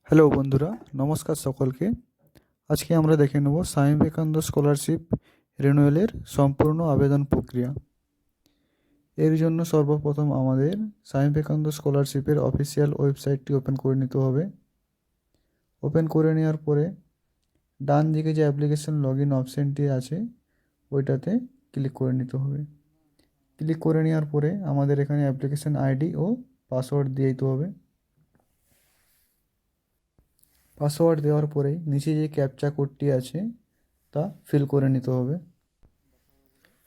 Hello বন্ধুরা, নমস্কার সকলকে। আজকে আমরা দেখে নেব স্বামী বিবেকানন্দ স্কলারশিপ রিনিউয়ালের সম্পূর্ণ আবেদন প্রক্রিয়া। এর জন্য সর্বপ্রথম আমাদের স্বামী বিবেকানন্দ স্কলারশিপের অফিসিয়াল ওয়েবসাইটটি ওপেন করে নিতে হবে। ওপেন করে নেওয়ার পরে ডান দিকে যে অ্যাপ্লিকেশন লগ ইন অপশানটি আছে ওইটাতে ক্লিক করে নিতে হবে। ক্লিক করে নেওয়ার পরে আমাদের এখানে অ্যাপ্লিকেশন আইডি ও পাসওয়ার্ড দিয়ে দিতে হবে। পাসওয়ার্ড দেওয়ার পরেই নিচে যে ক্যাপচা কোডটি আছে তা ফিল করে নিতে হবে।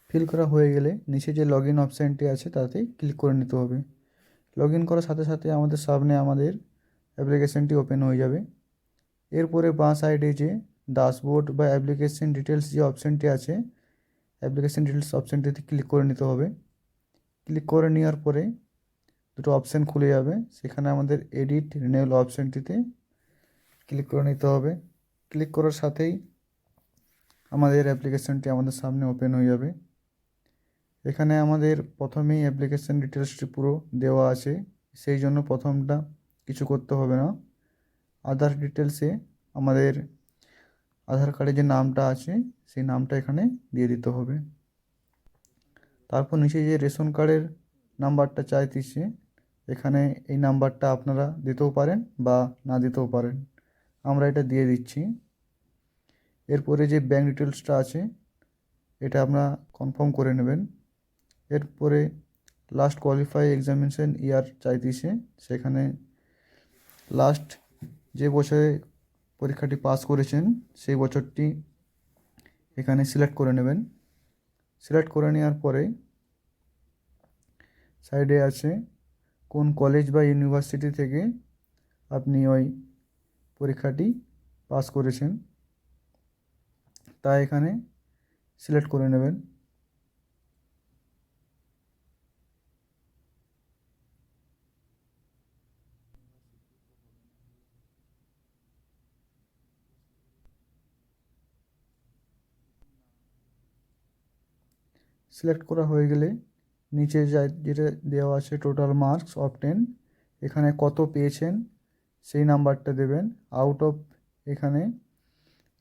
ফিল করা হয়ে গেলে নিচে যে লগ ইন অপশানটি আছে তাতে ক্লিক করে নিতে হবে। লগ ইন করার সাথে সাথে আমাদের সামনে আমাদের অ্যাপ্লিকেশানটি ওপেন হয়ে যাবে। এরপরে বাঁ সাইডে যে ড্যাশবোর্ড বা অ্যাপ্লিকেশন ডিটেলস যে অপশানটি আছে, অ্যাপ্লিকেশন ডিটেলস অপশানটিতে ক্লিক করে নিতে হবে। ক্লিক করে নেওয়ার পরে দুটো অপশান খুলে যাবে, সেখানে আমাদের এডিট রিনিউয়াল অপশানটিতে ক্লিক করে নিতে হবে। ক্লিক করার সাথেই আমাদের অ্যাপ্লিকেশানটি আমাদের সামনে ওপেন হয়ে যাবে। এখানে আমাদের প্রথমেই অ্যাপ্লিকেশান ডিটেলসটি পুরো দেওয়া আছে, সেই জন্য প্রথমটা কিছু করতে হবে না। আধার ডিটেলসে আমাদের আধার কার্ডে যে নামটা আছে সেই নামটা এখানে দিয়ে দিতে হবে। তারপর নিচে যে রেশন কার্ডের নাম্বারটা চাইতেছে, এখানে এই নাম্বারটা আপনারা দিতেও পারেন বা না দিতেও পারেন। আমরা এটা দিয়ে দিচ্ছি। এরপরে যে ব্যাঙ্ক ডিটেলসটা আছে এটা আপনারা কনফার্ম করে নেবেন। এরপরে লাস্ট কোয়ালিফাই এক্সামিনেশন ইয়ার চাইতেছে, সেখানে লাস্ট যে বছরে পরীক্ষাটি পাস করেছেন সেই বছরটি এখানে সিলেক্ট করে নেবেন। সিলেক্ট করে নেওয়ার পরে সাইডে আছে কোন কলেজ বা ইউনিভার্সিটি থেকে আপনি ওই পরীক্ষাটি পাস করেছেন তা এখানে সিলেক্ট করে নেবেন। সিলেক্ট করা হয়ে গেলে নিচে যেটা দেওয়া আছে টোটাল মার্কস অফ 10, এখানে কত পেয়েছেন সেই নাম্বারটা দেবেন। এখানে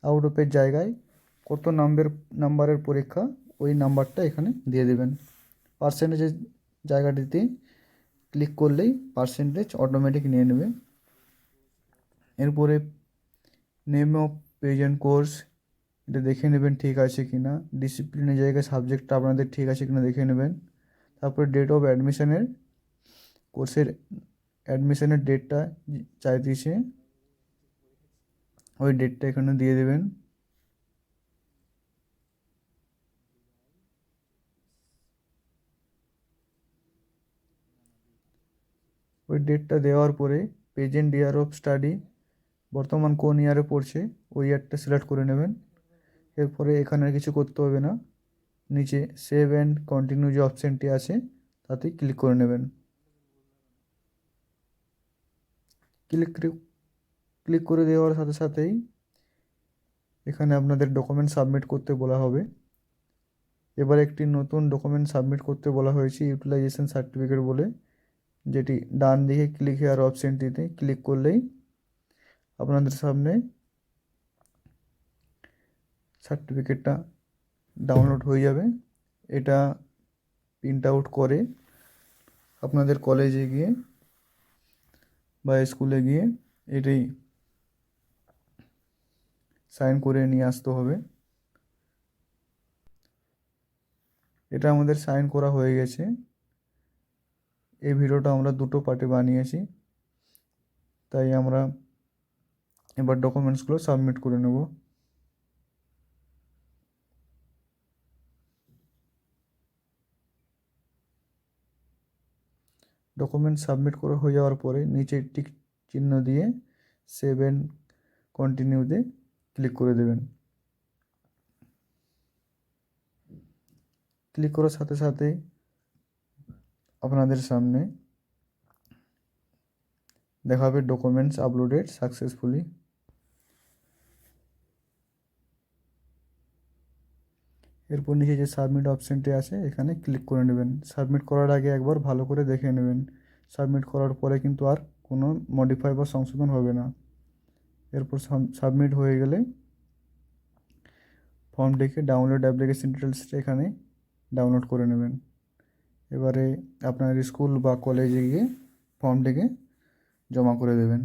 আউট অফের জায়গায় কত নাম্বারের পরীক্ষা ওই নাম্বারটা এখানে দিয়ে দেবেন। পার্সেন্টেজের জায়গাটিতে ক্লিক করলেই পার্সেন্টেজ অটোমেটিক নিয়ে নেবে। এরপরে নেম অফ প্রেজেন্ট কোর্স এটা দেখে নেবেন ঠিক আছে কি না। ডিসিপ্লিনের জায়গায় সাবজেক্টটা আপনাদের ঠিক আছে কি না দেখে নেবেন। তারপরে ডেট অফ অ্যাডমিশনের কোর্সের অ্যাডমিশনের ডেটটা চাইতেছে, ওই ডেটটা এখানে দিয়ে দেবেন। ওই ডেটটা দেওয়ার পরে প্রেজেন্ট ইয়ার অফ স্টাডি, বর্তমান কোন ইয়ারে পড়ছে ওই ইয়ারটা সিলেক্ট করে নেবেন। এরপরে এখানে আর কিছু করতে হবে না, নিচে সেভ অ্যান্ড কন্টিনিউ যে অপশানটি আছে তাতে ক্লিক করে নেবেন। ক্লিক করে দেওয়ার সাথে সাথেই এখানে আপনাদের ডকুমেন্ট সাবমিট করতে বলা হবে। এবার একটি নতুন ডকুমেন্ট সাবমিট করতে বলা হয়েছে ইউটিলাইজেশন সার্টিফিকেট বলে, যেটি ডান দিকে ক্লিক হেয়ার অপশানটিতে ক্লিক করলেই আপনাদের সামনে সার্টিফিকেটটা ডাউনলোড হয়ে যাবে। এটা প্রিন্ট আউট করে আপনাদের কলেজে গিয়ে বা স্কুলে গিয়ে এটাই সাইন করে নিয়ে আসতে হবে। এটা আমাদের সাইন করা হয়ে গেছে। এই ভিডিওটা আমরা দুটো পার্টে বানিয়েছি, তাই আমরা এবার ডকুমেন্টসগুলো সাবমিট করে নেব। ডকুমেন্ট সাবমিট করা হয়ে যাওয়ার পরে নিচে টিক চিহ্ন দিয়ে সেভ অ্যান্ড কন্টিনিউতে ক্লিক করে দেবেন। ক্লিক করার সাথে সাথে আপনাদের সামনে দেখাবে ডকুমেন্টস আপলোডেড সাকসেসফুলি। এরপর নিচে যে সাবমিট অপশানটি আছে এখানে ক্লিক করে নেবেন। সাবমিট করার আগে একবার ভালো করে দেখে নেবেন, সাবমিট করার পরে কিন্তু আর কোনো মডিফাই বা সংশোধন হবে না। এরপর সাবমিট হয়ে গেলে ফর্মটিকে ডাউনলোড অ্যাপ্লিকেশন ডিটেলসটা এখানে ডাউনলোড করে নেবেন। এবারে আপনার স্কুল বা কলেজে গিয়ে ফর্মটিকে জমা করে দেবেন।